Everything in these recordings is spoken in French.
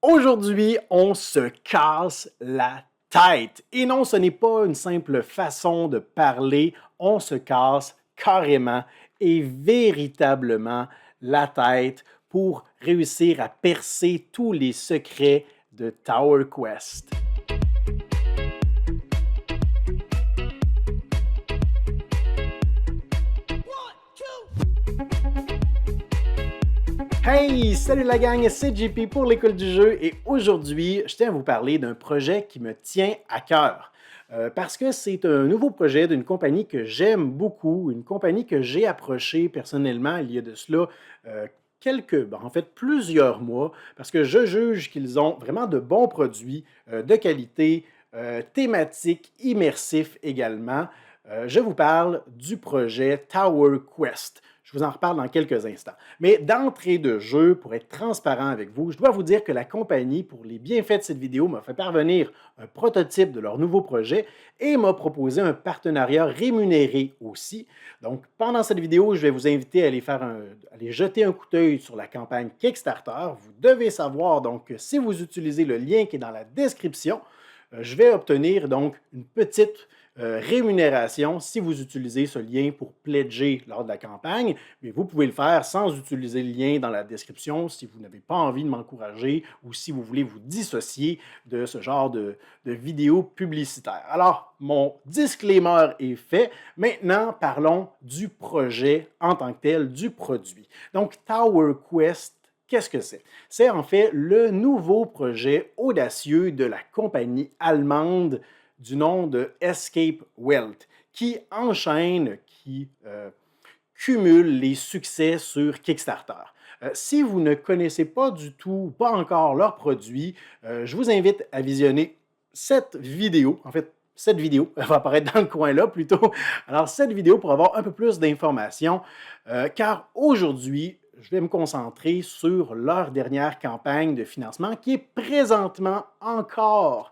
Aujourd'hui, on se casse la tête. Et non, ce n'est pas une simple façon de parler, on se casse carrément et véritablement la tête pour réussir à percer tous les secrets de Tower Quest. Hey, salut la gang, c'est JP pour l'école du jeu et aujourd'hui, je tiens à vous parler d'un projet qui me tient à cœur. Parce que c'est un nouveau projet d'une compagnie que j'aime beaucoup, une compagnie que j'ai approchée personnellement il y a de cela en fait plusieurs mois, parce que je juge qu'ils ont vraiment de bons produits, de qualité, thématiques, immersifs également. Je vous parle du projet Tower Quest. Je vous en reparle dans quelques instants. Mais d'entrée de jeu, pour être transparent avec vous, je dois vous dire que la compagnie, pour les bienfaits de cette vidéo, m'a fait parvenir un prototype de leur nouveau projet et m'a proposé un partenariat rémunéré aussi. Donc, pendant cette vidéo, je vais vous inviter à aller jeter un coup d'œil sur la campagne Kickstarter. Vous devez savoir donc que si vous utilisez le lien qui est dans la description, je vais obtenir donc une petite rémunération si vous utilisez ce lien pour pledger lors de la campagne, mais vous pouvez le faire sans utiliser le lien dans la description si vous n'avez pas envie de m'encourager ou si vous voulez vous dissocier de ce genre de vidéos publicitaires. Alors, mon disclaimer est fait. Maintenant, parlons du projet en tant que tel, du produit. Donc, Tower Quest, qu'est-ce que c'est? C'est en fait le nouveau projet audacieux de la compagnie allemande du nom de Escape Wealth, qui enchaîne, qui cumule les succès sur Kickstarter. Si vous ne connaissez pas du tout, pas encore leurs produits, je vous invite à visionner cette vidéo. En fait, cette vidéo, elle va apparaître dans le coin là plutôt. Alors, cette vidéo pour avoir un peu plus d'informations, car aujourd'hui, je vais me concentrer sur leur dernière campagne de financement qui est présentement encore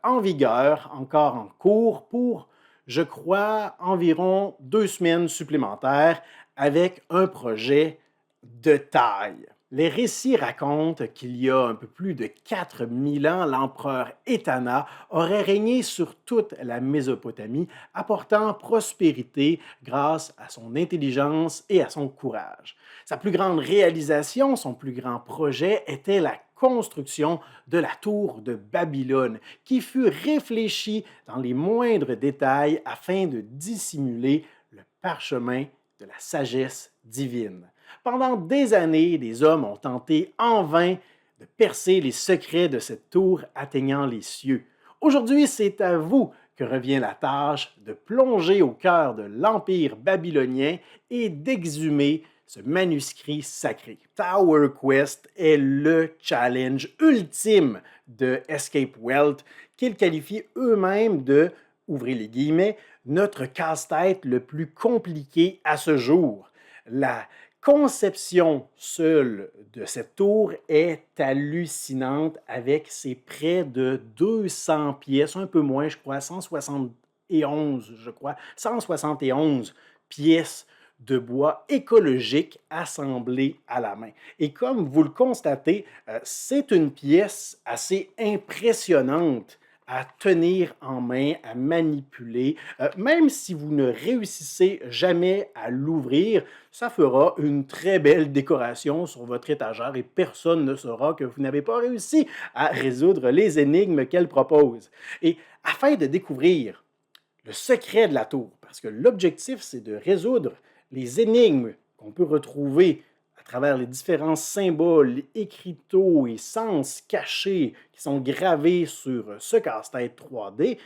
en vigueur, encore en cours pour, je crois, environ 2 semaines supplémentaires avec un projet de taille. Les récits racontent qu'il y a un peu plus de 4000 ans, l'empereur Etana aurait régné sur toute la Mésopotamie, apportant prospérité grâce à son intelligence et à son courage. Sa plus grande réalisation, son plus grand projet était la construction de la tour de Babylone, qui fut réfléchie dans les moindres détails afin de dissimuler le parchemin de la sagesse divine. Pendant des années, des hommes ont tenté en vain de percer les secrets de cette tour atteignant les cieux. Aujourd'hui, c'est à vous que revient la tâche de plonger au cœur de l'Empire babylonien et d'exhumer ce manuscrit sacré. Tower Quest est le challenge ultime de Escape Wealth, qu'ils qualifient eux-mêmes de, ouvrez les guillemets, notre casse-tête le plus compliqué à ce jour. La conception seule de cette tour est hallucinante avec ses près de 200 pièces, un peu moins, je crois, 171, je crois, 171 pièces de bois écologique assemblées à la main. Et comme vous le constatez, c'est une pièce assez impressionnante à tenir en main, à manipuler. Même si vous ne réussissez jamais à l'ouvrir, ça fera une très belle décoration sur votre étagère et personne ne saura que vous n'avez pas réussi à résoudre les énigmes qu'elle propose. Et afin de découvrir le secret de la tour, parce que l'objectif, c'est de résoudre les énigmes qu'on peut retrouver à travers les différents symboles, écriteaux et sens cachés qui sont gravés sur ce casse-tête 3D,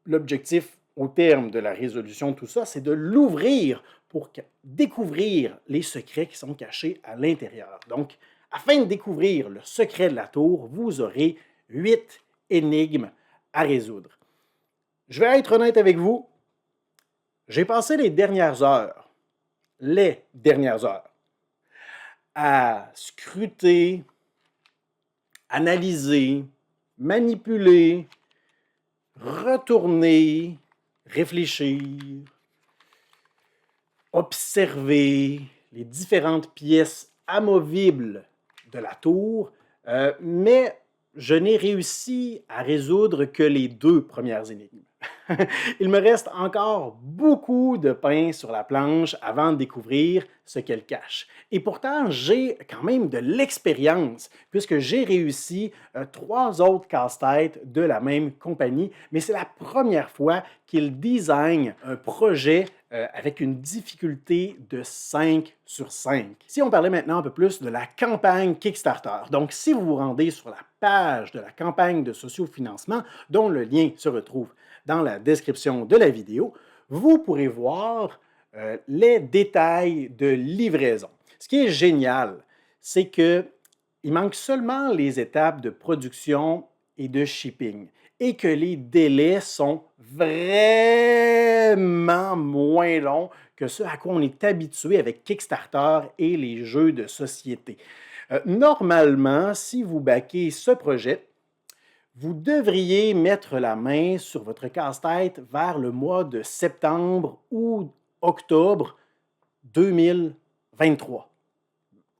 l'objectif au terme de la résolution de tout ça, c'est de l'ouvrir pour découvrir les secrets qui sont cachés à l'intérieur. Donc, afin de découvrir le secret de la tour, vous aurez 8 énigmes à résoudre. Je vais être honnête avec vous, j'ai passé les dernières heures à scruter, analyser, manipuler, retourner, réfléchir, observer les différentes pièces amovibles de la tour Mais je n'ai réussi à résoudre que les 2 premières énigmes. Il me reste encore beaucoup de pain sur la planche avant de découvrir ce qu'elle cache. Et pourtant, j'ai quand même de l'expérience puisque j'ai réussi 3 autres casse-têtes de la même compagnie, mais c'est la première fois qu'ils designent un projet avec une difficulté de 5 sur 5. Si on parlait maintenant un peu plus de la campagne Kickstarter, donc si vous vous rendez sur la page de la campagne de sociofinancement, dont le lien se retrouve dans la description de la vidéo, vous pourrez voir les détails de livraison. Ce qui est génial, c'est qu'il manque seulement les étapes de production et de shipping et que les délais sont vraiment moins longs que ce à quoi on est habitué avec Kickstarter et les jeux de société. Normalement, si vous backez ce projet, vous devriez mettre la main sur votre casse-tête vers le mois de septembre ou octobre 2023.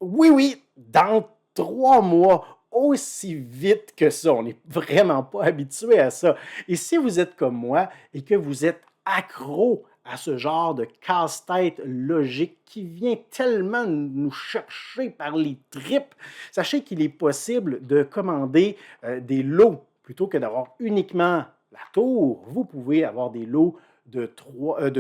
Oui, oui, dans 3 mois, aussi vite que ça. On n'est vraiment pas habitué à ça. Et si vous êtes comme moi et que vous êtes accro à ce genre de casse-tête logique qui vient tellement nous chercher par les tripes, sachez qu'il est possible de commander des lots plutôt que d'avoir uniquement la tour. Vous pouvez avoir des lots de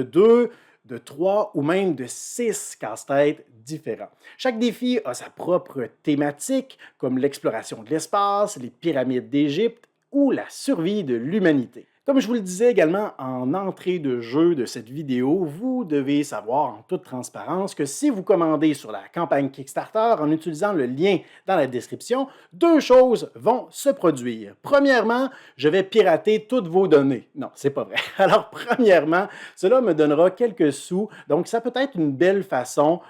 2, de 3 ou même de 6 casse-têtes différents. Chaque défi a sa propre thématique, comme l'exploration de l'espace, les pyramides d'Égypte ou la survie de l'humanité. Comme je vous le disais également en entrée de jeu de cette vidéo, vous devez savoir en toute transparence que si vous commandez sur la campagne Kickstarter en utilisant le lien dans la description, 2 choses vont se produire. Premièrement, je vais pirater toutes vos données. Non, c'est pas vrai. Alors, premièrement, cela me donnera quelques sous, donc ça peut être une belle façon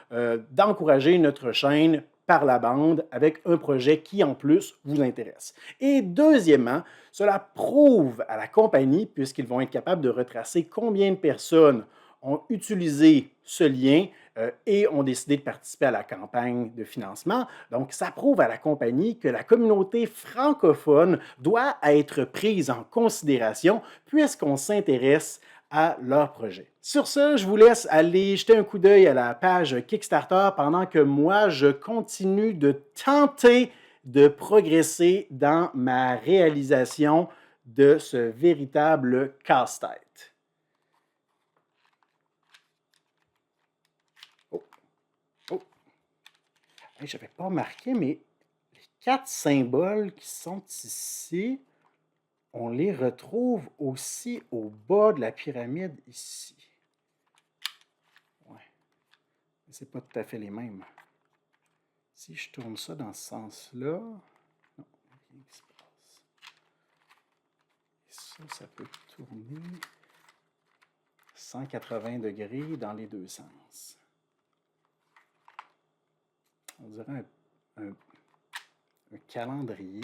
d'encourager notre chaîne par la bande avec un projet qui, en plus, vous intéresse. Et deuxièmement, cela prouve à la compagnie, puisqu'ils vont être capables de retracer combien de personnes ont utilisé ce lien et ont décidé de participer à la campagne de financement. Donc, ça prouve à la compagnie que la communauté francophone doit être prise en considération puisqu'on s'intéresse à leur projet. Sur ce, je vous laisse aller jeter un coup d'œil à la page Kickstarter pendant que moi, je continue de tenter de progresser dans ma réalisation de ce véritable casse-tête. Oh, oh. Hey, je n'avais pas remarqué, mais les 4 symboles qui sont ici, on les retrouve aussi au bas de la pyramide ici. Ouais. Ce n'est pas tout à fait les mêmes. Si je tourne ça dans ce sens-là, non, rien qui se passe. Et ça peut tourner 180 degrés dans les 2 sens. On dirait un calendrier.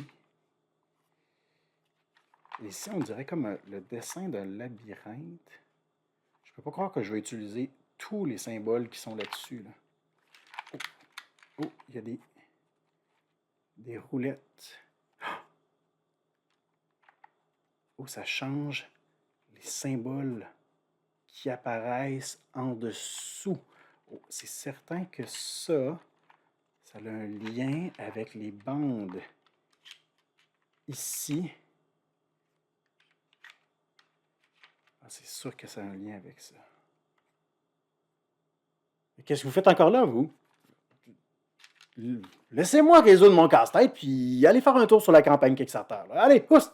Et ici, on dirait comme le dessin d'un labyrinthe. Je ne peux pas croire que je vais utiliser tous les symboles qui sont là-dessus. Là. Oh, il y a des roulettes. Oh, ça change les symboles qui apparaissent en dessous. Oh, c'est certain que ça a un lien avec les bandes ici. Ah, c'est sûr que ça a un lien avec ça. Qu'est-ce que vous faites encore là, vous? Laissez-moi résoudre mon casse-tête, puis allez faire un tour sur la campagne Kickstarter. Là. Allez, pousse!